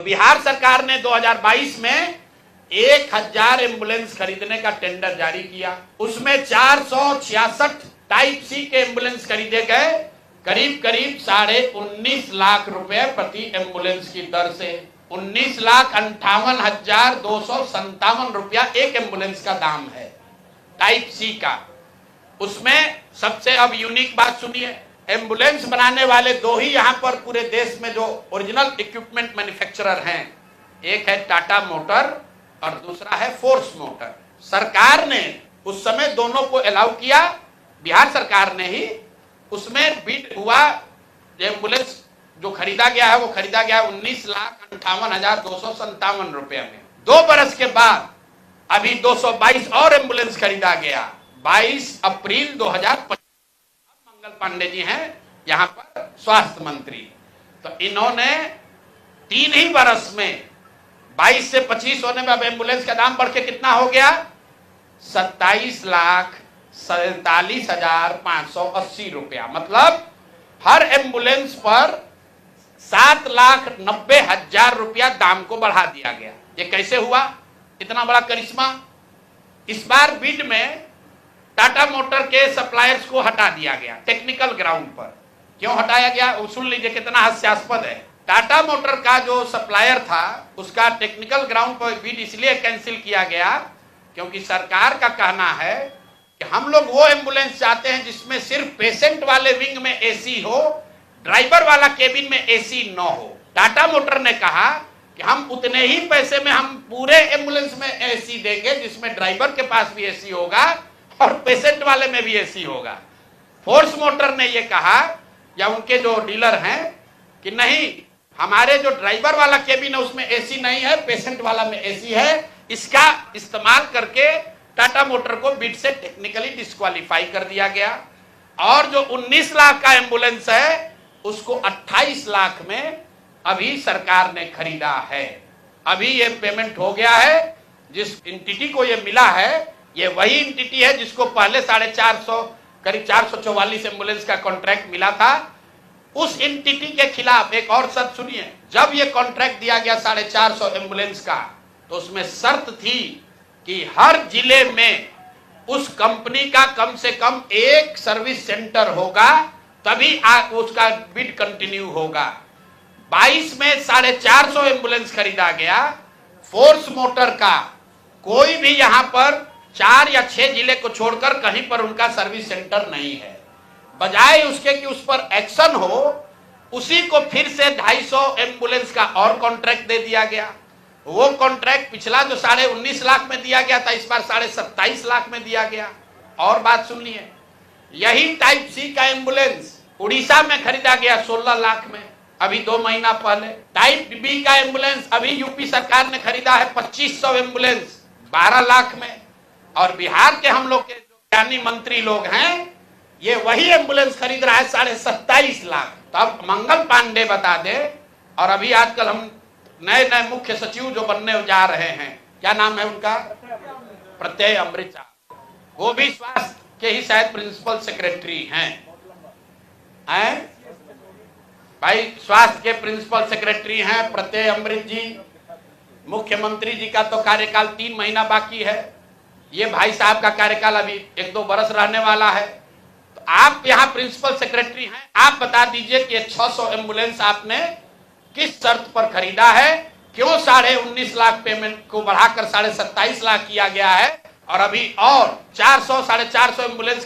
बिहार सरकार ने 2022 में 1000 एम्बुलेंस खरीदने का टेंडर जारी किया। उसमें 466 टाइप सी के एम्बुलेंस खरीदे गए, करीब करीब 19.5 लाख रुपए प्रति एम्बुलेंस की दर से। 19,58,257 रुपया एक एम्बुलेंस का दाम है टाइप सी का। उसमें सबसे अब यूनिक बात सुनिए, एम्बुलेंस बनाने वाले दो ही यहाँ पर पूरे देश में जो ओरिजिनल इक्विपमेंट मैन्युफैक्चरर हैं, एक है टाटा मोटर और दूसरा है फोर्स मोटर। सरकार ने उस समय दोनों को अलाउ किया, बिहार सरकार ने ही। उसमें बिड हुआ, एम्बुलेंस जो खरीदा गया है वो खरीदा गया 19,58,257 रुपये में। 2 बरस के बाद अभी 222 और एम्बुलेंस खरीदा गया। 22 अप्रैल 2025 मंगल पांडे जी हैं यहाँ पर स्वास्थ्य मंत्री, तो इन्होंने 3 ही बरस में 22 से 25 होने में अब एम्बुलेंस का दाम बढ़ के कितना हो गया, 27,47,580 रुपया। मतलब हर एम्बुलेंस पर 7,90,000 रुपया दाम को बढ़ा दिया गया। ये कैसे हुआ, इतना बड़ा करिश्मा? इस बार बिड में टाटा मोटर के सप्लायर्स को हटा दिया गया टेक्निकल ग्राउंड पर। क्यों हटाया गया, सुन लीजिए कितना हास्यास्पद है। टाटा मोटर का जो सप्लायर था उसका टेक्निकल ग्राउंड पर बिड इसलिए कैंसिल किया गया क्योंकि सरकार का कहना है कि हम लोग वो एम्बुलेंस चाहते हैं जिसमें सिर्फ पेशेंट वाले विंग में एसी हो, ड्राइवर वाला केबिन में एसी न हो। टाटा मोटर ने कहा कि हम उतने ही पैसे में हम पूरे एम्बुलेंस में एसी देंगे जिसमें ड्राइवर के पास भी एसी होगा और पेशेंट वाले में भी एसी होगा। फोर्स मोटर ने ये कहा, या उनके जो डीलर हैं, कि नहीं, हमारे जो ड्राइवर वाला केबिन है उसमें एसी नहीं है, पेशेंट वाला में एसी है। इसका इस्तेमाल करके टाटा मोटर को बिड से टेक्निकली डिस्क्वालीफाई कर दिया गया। और जो 19 लाख का एम्बुलेंस है उसको 28 लाख में अभी सरकार ने खरीदा है। अभी ये पेमेंट हो गया है। जिस एंटिटी को ये मिला है, ये वही एंटिटी है जिसको पहले 450 करीब 444 एम्बुलेंस का कॉन्ट्रैक्ट मिला था। उस एंटिटी के खिलाफ एक और शर्त सुनिए, जब ये कॉन्ट्रैक्ट दिया गया 450 एम्बुलेंस का, तो उसमें शर्त थी कि हर जिले में उस कंपनी का कम से कम एक सर्विस सेंटर होगा, तभी उसका बिड कंटिन्यू होगा। 22 में 450 एम्बुलेंस खरीदा गया। फोर्स मोटर का कोई भी यहाँ पर 4 या 6 जिले को छोड़कर कहीं पर उनका सर्विस सेंटर नहीं है। बजाय उसके कि उस पर एक्शन हो, उसी को फिर से 250 एम्बुलेंस का और कॉन्ट्रैक्ट दे दिया गया। वो कॉन्ट्रैक्ट पिछला जो 19.5 लाख में दिया गया था, इस बार 27.5 लाख में दिया गया। और बात सुनिए, यही टाइप सी का एम्बुलेंस उड़ीसा में खरीदा गया 16 लाख में अभी 2 महीना पहले। टाइप बी का एम्बुलेंस अभी यूपी सरकार ने खरीदा है 2500 एम्बुलेंस 12 लाख में। और बिहार के हम लोग के जो ज्ञानी मंत्री लोग हैं, ये वही एम्बुलेंस खरीद रहा है 27.5 लाख। तब मंगल पांडे बता दे। और अभी आजकल हम नए नए मुख्य सचिव जो बनने जा रहे हैं, क्या नाम है उनका, प्रत्यय अमृत, वो भी स्वास्थ्य के ही शायद प्रिंसिपल सेक्रेटरी हैं। भाई स्वास्थ्य के प्रिंसिपल सेक्रेटरी हैं प्रत्यय अमृत जी। मुख्यमंत्री जी का तो कार्यकाल 3 महीना बाकी है। ये भाई साहब का कार्यकाल अभी 1-2 बरस रहने वाला है। तो आप यहाँ प्रिंसिपल सेक्रेटरी हैं, आप बता दीजिए कि 600 एम्बुलेंस आपने किस शर्त पर खरीदा है, क्यों 19.5 लाख पेमेंट को बढ़ाकर 27.5 लाख किया गया है, और अभी और 400 450 एम्बुलेंस